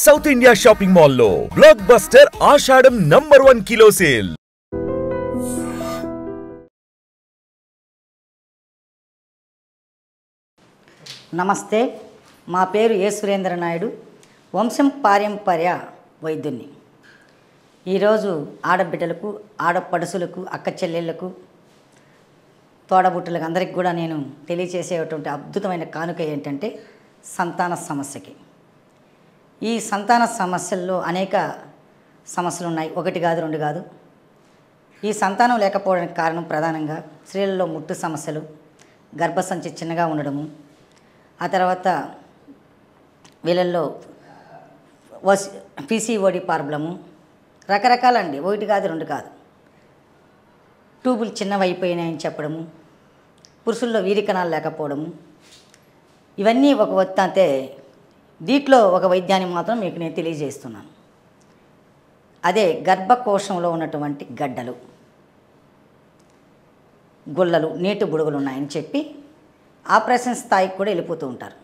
South India shopping mall లో block buster ఆషాఢం #1 kilo sale. నమస్తే, మా పేరు ఏ సురేంద్ర నాయుడు, వంశం పారంపర్య వైద్యుని. ఈరోజు ఆడబిడ్డలకు, ఆడపడుసులకు, అక్క చెల్లెళ్లకు, తోడబుట్టులకు అందరికీ కూడా నేను తెలియచేసేటువంటి అద్భుతమైన కానుక ఏంటంటే సంతాన సమస్యకి. ఈ సంతాన సమస్యల్లో అనేక సమస్యలు ఉన్నాయి, ఒకటి కాదు రెండు కాదు. ఈ సంతానం లేకపోవడానికి కారణం ప్రధానంగా స్త్రీలలో ముట్టు సమస్యలు, గర్భసంచి చిన్నగా ఉండడము, ఆ తర్వాత వీళ్ళల్లో పీసీఓడి ప్రాబ్లము, రకరకాలండి, ఒకటి కాదు రెండు కాదు. ట్యూబులు చిన్నవైపోయినాయని చెప్పడము, పురుషుల్లో వీరికణాలు లేకపోవడము, ఇవన్నీ ఒక వత్తంతే. దీంట్లో ఒక వైద్యాన్ని మాత్రం మీకు నేను తెలియజేస్తున్నాను. అదే గర్భకోశంలో ఉన్నటువంటి గడ్డలు, గుల్లలు, నీటి బుడుగులు ఉన్నాయని చెప్పి ఆపరేషన్ స్థాయికి కూడా వెళ్ళిపోతూ ఉంటారు.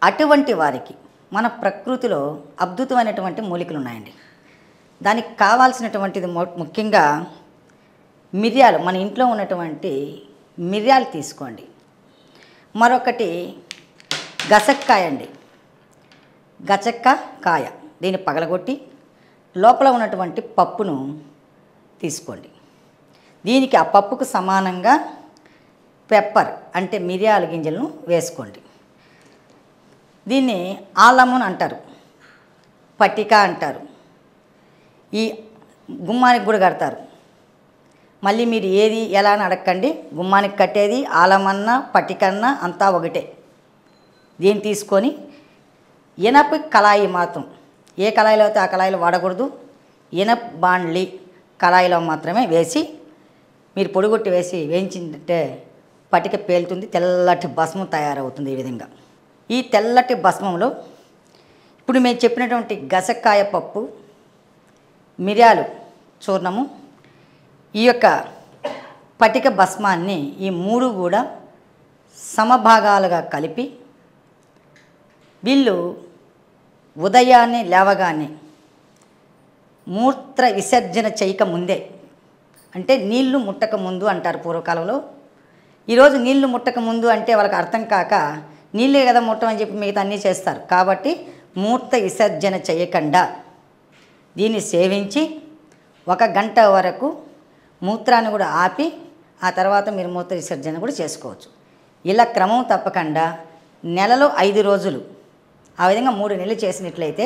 అటువంటి వారికి మన ప్రకృతిలో అద్భుతమైనటువంటి మూలికలు ఉన్నాయండి. దానికి కావాల్సినటువంటిది ముఖ్యంగా మిరియాలు. మన ఇంట్లో ఉన్నటువంటి మిరియాలు తీసుకోండి. మరొకటి గసక్కాయ అండి, గచక్క కాయ. దీన్ని పగలగొట్టి లోపల ఉన్నటువంటి పప్పును తీసుకోండి. దీనికి ఆ పప్పుకు సమానంగా పెప్పర్ అంటే మిరియాల గింజలను వేసుకోండి. దీన్ని ఆలమున్ అంటారు, పట్టిక అంటారు. ఈ గుమ్మానికి కూడా కడతారు. మళ్ళీ మీరు ఏది ఎలా అని అడగండి, గుమ్మానికి కట్టేది ఆలమన్నా పట్టికన్నా అంతా ఒకటే. దీన్ని తీసుకొని ఇనప కళాయి మాత్రం, ఏ కళాయిలో అయితే ఆ కళాయిలో వాడకూడదు, ఇనప బాండ్లీ కళాయిలో మాత్రమే వేసి మీరు పొడిగొట్టి వేసి వేయించిందంటే పటిక పేలుతుంది, తెల్లటి భస్మం తయారవుతుంది. ఈ విధంగా ఈ తెల్లటి భస్మంలో ఇప్పుడు మేము చెప్పినటువంటి గసక్కాయ పప్పు, మిరియాలు చూర్ణము, ఈ యొక్క పటిక భస్మాన్ని ఈ మూడు కూడా సమభాగాలుగా కలిపి వీళ్ళు ఉదయాన్నే లేవగానే మూత్ర విసర్జన చేయక ముందే, అంటే నీళ్లు ముట్టక ముందు అంటారు పూర్వకాలంలో. ఈరోజు నీళ్లు ముట్టక ముందు అంటే వాళ్ళకి అర్థం కాక నీళ్ళే కదా ముట్టమని చెప్పి మిగతా అన్నీ చేస్తారు. కాబట్టి మూత్ర విసర్జన చేయకుండా దీన్ని సేవించి 1 గంట వరకు మూత్రాన్ని కూడా ఆపి ఆ తర్వాత మీరు మూత్ర విసర్జన కూడా చేసుకోవచ్చు. ఇలా క్రమం తప్పకుండా నెలలో 5 రోజులు ఆ విధంగా 3 నెలలు చేసినట్లయితే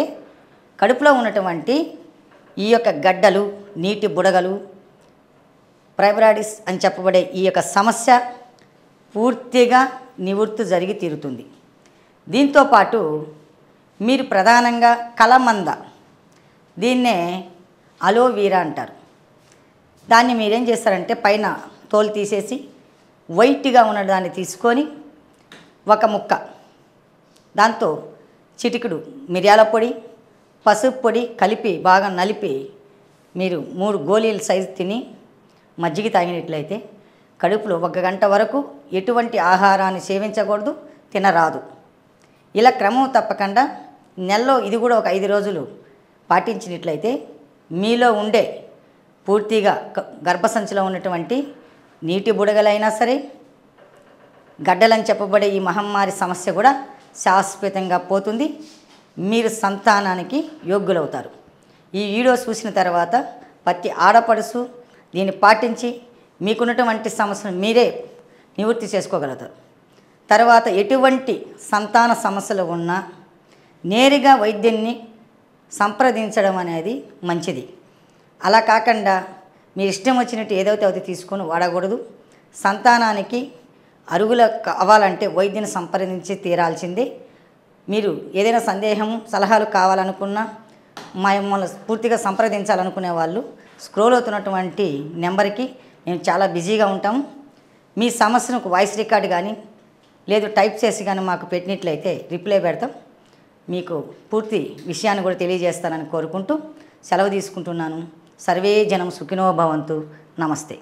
కడుపులో ఉన్నటువంటి ఈ యొక్క గడ్డలు, నీటి బుడగలు, ఫైబ్రాయిడ్స్ అని చెప్పబడే ఈ యొక్క సమస్య పూర్తిగా నివృత్తి జరిగి తీరుతుంది. దీంతోపాటు మీరు ప్రధానంగా కలమంద, దీన్నే అలోవీరా అంటారు. దాన్ని మీరేం చేస్తారంటే పైన తోలు తీసేసి వైట్గా ఉన్న దాన్ని తీసుకొని ఒక ముక్క, దాంతో చిటికెడు మిరియాల పొడి, పసుపు పొడి కలిపి బాగా నలిపి మీరు 3 గోళీల సైజు తిని మజ్జిగ తాగినట్లయితే కడుపులో 1 గంట వరకు ఎటువంటి ఆహారాన్ని సేవించకూడదు, తినరాదు. ఇలా క్రమం తప్పకుండా నెలలో ఇది కూడా ఒక 5 రోజులు పాటించినట్లయితే మీలో ఉండే పూర్తిగా గర్భసంచిలో ఉన్నటువంటి నీటి బుడగలైనా సరే, గడ్డలని చెప్పబడే ఈ మహమ్మారి సమస్య కూడా శాశ్వతంగా పోతుంది. మీరు సంతానానికి యోగ్యులవుతారు. ఈ వీడియో చూసిన తర్వాత ప్రతి ఆడపడుసు దీన్ని పాటించి మీకున్నటువంటి సమస్యను మీరే నివృత్తి చేసుకోగలుగుతారు. తర్వాత ఎటువంటి సంతాన సమస్యలు ఉన్నా నేరుగా వైద్యున్ని సంప్రదించడం అనేది మంచిది. అలా కాకుండా మీరు ఇష్టం వచ్చినట్టు ఏదైతే అది తీసుకొని వాడకూడదు. సంతానానికి అరుగులు కావాలంటే వైద్యుని సంప్రదించి తీరాల్సిందే. మీరు ఏదైనా సందేహము, సలహాలు కావాలనుకున్నా మమ్మల్ని పూర్తిగా సంప్రదించాలనుకునే వాళ్ళు స్క్రోల్ అవుతున్నటువంటి నెంబర్కి మేము చాలా బిజీగా ఉంటాము. మీ సమస్యను వాయిస్ రికార్డు కానీ లేదు టైప్ చేసి కానీ మాకు పెట్టినట్లయితే రిప్లై పెడతాం. మీకు పూర్తి విషయాన్ని కూడా తెలియజేస్తానని కోరుకుంటూ సెలవు తీసుకుంటున్నాను. సర్వే జనం సుఖినో భవంతు. నమస్తే.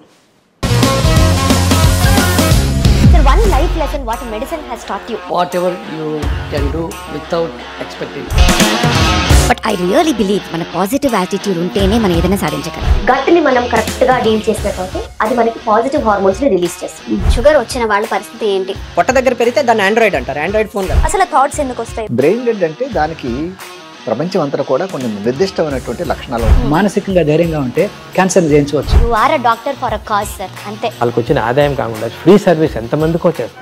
One light life lesson what medicine has taught you. Whatever you can do without expecting. But I really believe మన పాజిటివ్ యాటిట్యూడ్ ఉంటేనే మనం ఏదైనా సాధించగలం. గట్ ని మనం కరెక్ట్ గా డీల్ చేసినట్లయితే అది మనకి పాజిటివ్ హార్మోన్స్ ని రిలీజ్ చేస్తుంది. షుగర్ వచ్చిన వాళ్ళ పరిస్థితి ఏంటి? పొట్ట దగ్గర పెరిగితే దాన్ని ఆండ్రాయిడ్ అంటారు. ఆండ్రాయిడ్ ఫోన్ కదా. అసలు థాట్స్ ఎందుకు వస్తాయి? బ్రెయిన్ డెడ్ అంటే దానికి ప్రపంచం అంతా కూడా కొన్ని నిర్దిష్టమైనటువంటి లక్షణాలు ఉంటాయి. మానసికంగా ధైర్యంగా ఉంటే క్యాన్సర్ జయించవచ్చు. You are a doctor for a cause sir. అంతే. వాళ్ళకి వచ్చిన ఆదాయం కాకుండా ఫ్రీ సర్వీస్ ఎంతమందికో చేస్తారు.